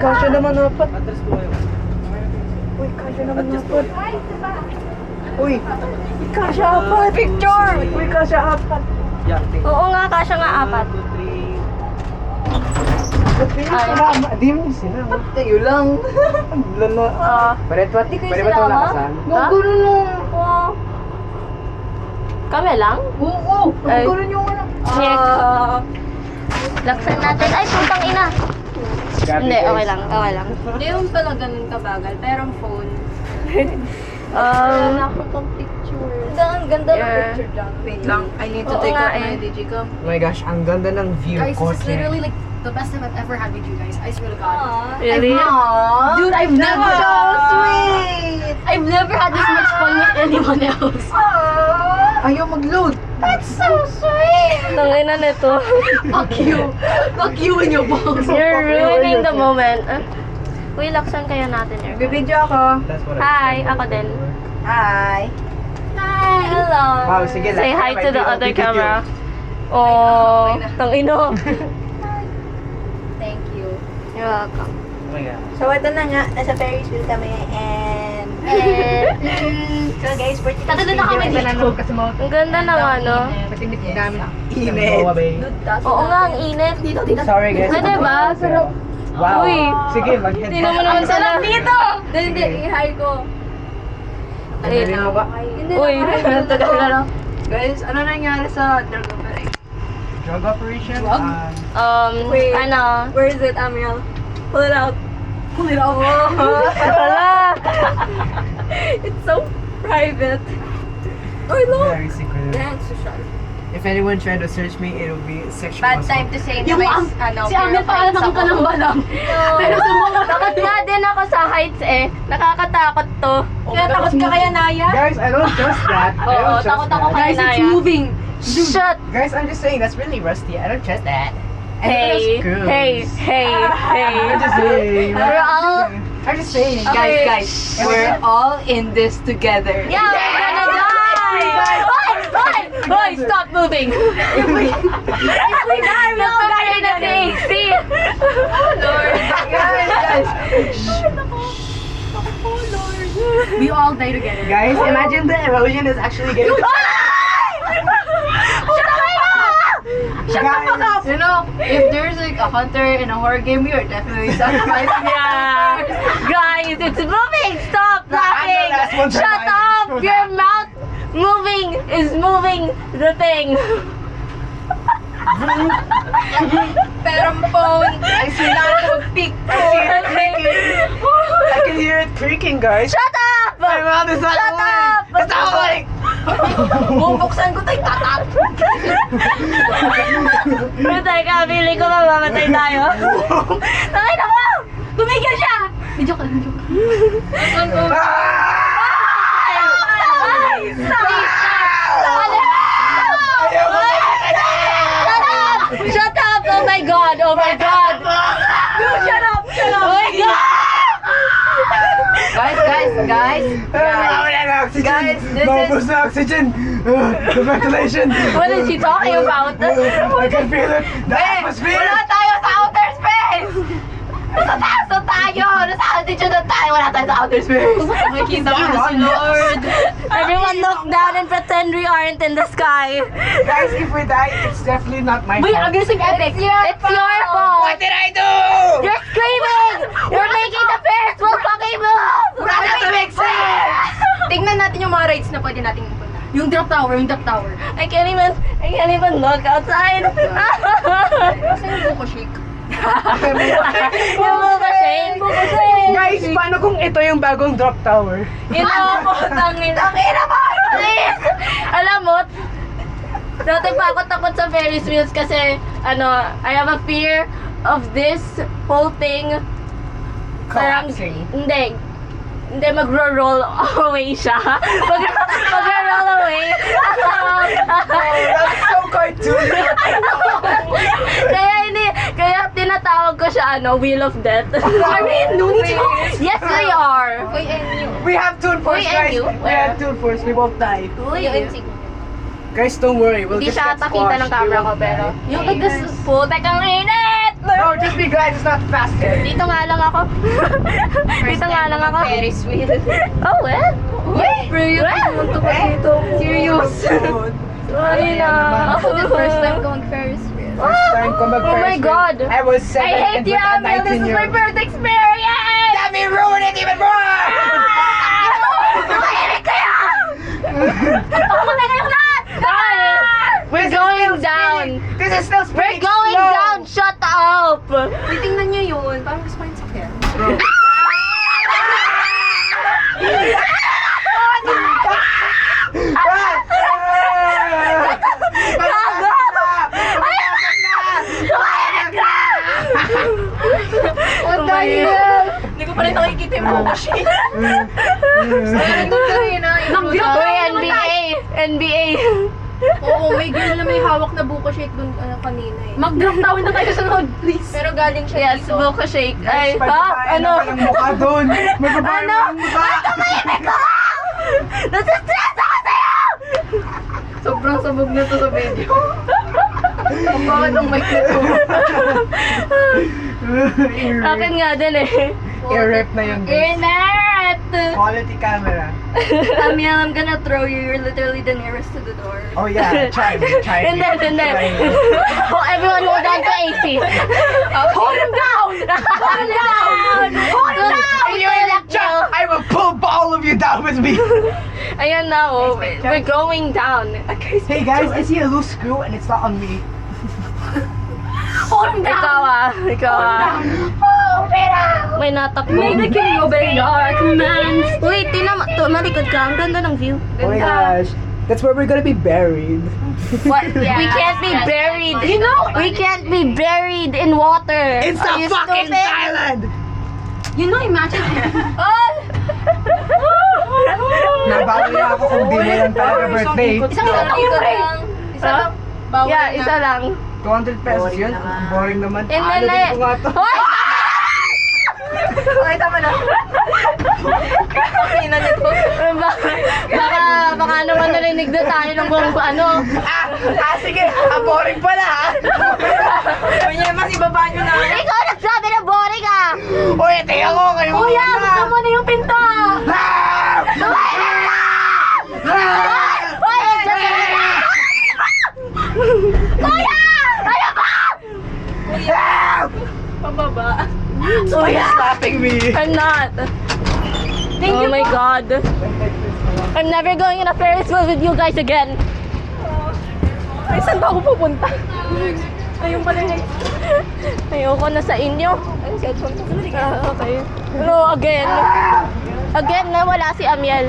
kasya naman apat. Address po kayo. Uy, kasya naman apat. Uy, kasya apat. Picture! Uy, kasya apat. Yeah, thank you. Oo nga, kasya nga 4. 1, 2, 3. Ay. Di mo sinama. Kayo lang. Lala. Pwede ba Di kayo ito sinama? lakasan? Gagano nung... Oo. Kami lang? Oo! Ay. Gagano yung ano. Check. Laksan natin. Ay, putang ina. Hindi, okay lang. Okay lang. Hindi yung pala ganun kabagal, pero ang phone. Um, Akong picture. ang ganda ng Yeah. Picture dyan. Wait lang, I need to Oo take nga out eh. my digicam. Oh my gosh, ang ganda ng view. Guys, this is Kotse. literally like the best time I've ever had with you guys. I swear to God. Really? Aww. Dude, I've never... So sweet! I've never had this much fun with anyone else. Ayaw mag-load. That's so sweet! Tangina nito. Fuck you. Fuck you and your balls. You're ruining the moment. Uy, laksan kaya natin yun. Bibidyo ako. That's what Hi, ako din. Hi. Hi! Hello! Wow, sige, Say like, hi my to the video, other video. camera. Oh, tangino. Thank you. You're welcome. Oh my god. So ito na nga, nasa Ferris wheel kami and... So guys, for today's Tatanda na kami dito. Ang ganda ng ano. Init. Oo nga, ang init. Dito. Sorry guys. Ano ba? Wow. Uy. Sige, mag-head Hindi naman naman sana. Hindi, i-hi ko. Ayun. mo ba? Uy. Guys, ano nangyari sa drug operation? Drug operation? Wait. Ano? Where is it, Amiel? Pull it out. Pull it out. Wala. It's so private. Oh, look. very secret. Dance to shot. If anyone tried to search me, it would be sexual Bad assault. time to say na Yung may, si Amel pa alam ka ng balang. Pero sa mga Takot nga din ako sa heights eh. Nakakatakot to. Kaya takot ka kaya, Naya? Guys, I don't trust that. I Oo, don't trust takot ako that. kay Guys, it's Naya. moving. Shut. Guys, I'm just saying, that's really rusty. I don't trust that. And Hey, it feels gross. hey. I'm just saying. We're all... I'm just saying. Okay. Guys, we're all in this together. Yeah, we're gonna die! Hoy, stop moving! If we die, we'll die in a thing! See? Lord, guys. We all die together. Guys, imagine the erosion is actually getting... Guys, You know, if there's like a hunter in a horror game, we are definitely sacrificing Yeah! Guys, it's moving! Stop laughing! last one Shut surviving. up! Your mouth moving is moving the thing! Pero ang phone, I see na ako mag-pick. I see it creaking. I can hear it creaking, guys. Shut up! My mouth is not Shut moving. up! It's not moving. Bubuksan ko tayo, tatat. Pero teka, feeling ko mamamatay tayo. Nakay na mo! Tumigil siya! Joke lang, joke lang. Ay! Stop! Shut up! Oh my god! Oh my god! No, shut up! Oh my god! Guys, Guys, this Maubos na oxygen. The ventilation. What is she talking about? I can feel it. The atmosphere. wala tayo sa outer space! Nasa taas na tayo! Nasa altitude na tayo! Wala tayo sa outer space! Makikita mo na si Lord. Everyone look down and pretend we aren't in the sky. Guys, if we die, it's definitely not my Wait, fault. I'm using epic. It's your fault. What did I do? You're screaming. You're making the Ferris wheel fucking move. That doesn't make sense! Tingnan natin yung mga rides na pwede nating pupunta. Yung drop tower, yung drop tower. I can't even look outside. Kasi yung buko shake. Yung buka shade. Guys, paano kung ito yung bagong drop tower? Ino ko, tangin. Tangin na ba? Please! Alam mo, dati pa ako takot sa Ferris wheels kasi, I have a fear of this whole thing. Parang, Collapsing. hindi, magro-roll away siya. Magro-roll away. That's so cartoon. Kaya tinatawag ko siya, Wheel of Death. I mean, no need to. Yes, we are. Uy, and you. We have Toon Force, Uy, and guys. you? We have Toon Force. We won't die. Uy, Guys, don't worry. We'll hindi just siya get ata kita ng squashed. We camera ko, won't pero die. yung putek ang init! No, just be glad it's not faster. Dito nga lang ako. Dito nga lang ako. Ferris wheel. Oh, well. Wait. Pumunta ka dito. Serious. Sorry na. Ako din first time ko mag-Ferris wheel. First time ko mag Oh my God. I was 7 I hate and you, with a Amel. This is 19-year-old. my first experience. Let me ruin it even more! We're going down. This is still We're spinning going slow. down. Shut up. Wait, tingnan niyo yun. Parang gusto ko yung sakyan. What the hell? Hindi ko pa rin nakikita yung buka shake. Uy, NBA. NBA. Oo, may girl na may hawak na buko shake dun kanina eh. Mag-drop tawin na kayo sa road, please. Pero galing siya Yes, dito. Boca Shake. Ay, ha? Pagkain Ano? naman ang mukha doon. May babae Ano? ang mukha. Nasa-stress ako sa'yo! Sobrang sabog na to sa video. Bakit ang mic na to? Akin nga din eh. I-rep na yun, guys. Internet! Quality camera. Amiel, I'm gonna throw you. You're literally the nearest to the door. Oh yeah, try me. Hindi. Oh, everyone hold on to AC. Hold him down! Hold him down! Hold him down! You Jack, I will pull all of you down with me. Ayan na oh. We're going down. Hey guys, I see a loose screw and it's not on me. Hold him down! Ikaw ah. May natakbo. May the king obey our commands. Wait, malikod ka. Ang ganda ng view. Oh my gosh, that's where we're gonna be buried. What? We can't be buried. You know, we can't be buried in water. It's Are a you fucking stupid? island. You know, imagine. Nabawi na ako kung di mo lang talaga birthday. Isang libre lang. Isa lang. Bawal Yeah, na. isa lang. 200 pesos yun? Boring naman. And Ano then, din ko nga to? Hoy! Okay, tama na. Pakina nito. Baka naman narinig na tayo ng buong ano. Sige, boring pala ha. Kung niya mas ibaba nyo na. Ikaw nagsabi na boring ah! Uy, tingnan ko kayo. Kuya, buksan mo na yung pinto! Hoy, nagsabi na! Kuya! Ano ba? Pababa. Kuya! Slapping me. I'm not. Oh my God. I'm never going on a Ferris wheel with you guys again. Ay, saan ba ako pupunta? Ayun pala yung Ayoko na sa inyo. Ay, cellphone ko. Okay. No, again. Again na wala si Amiel.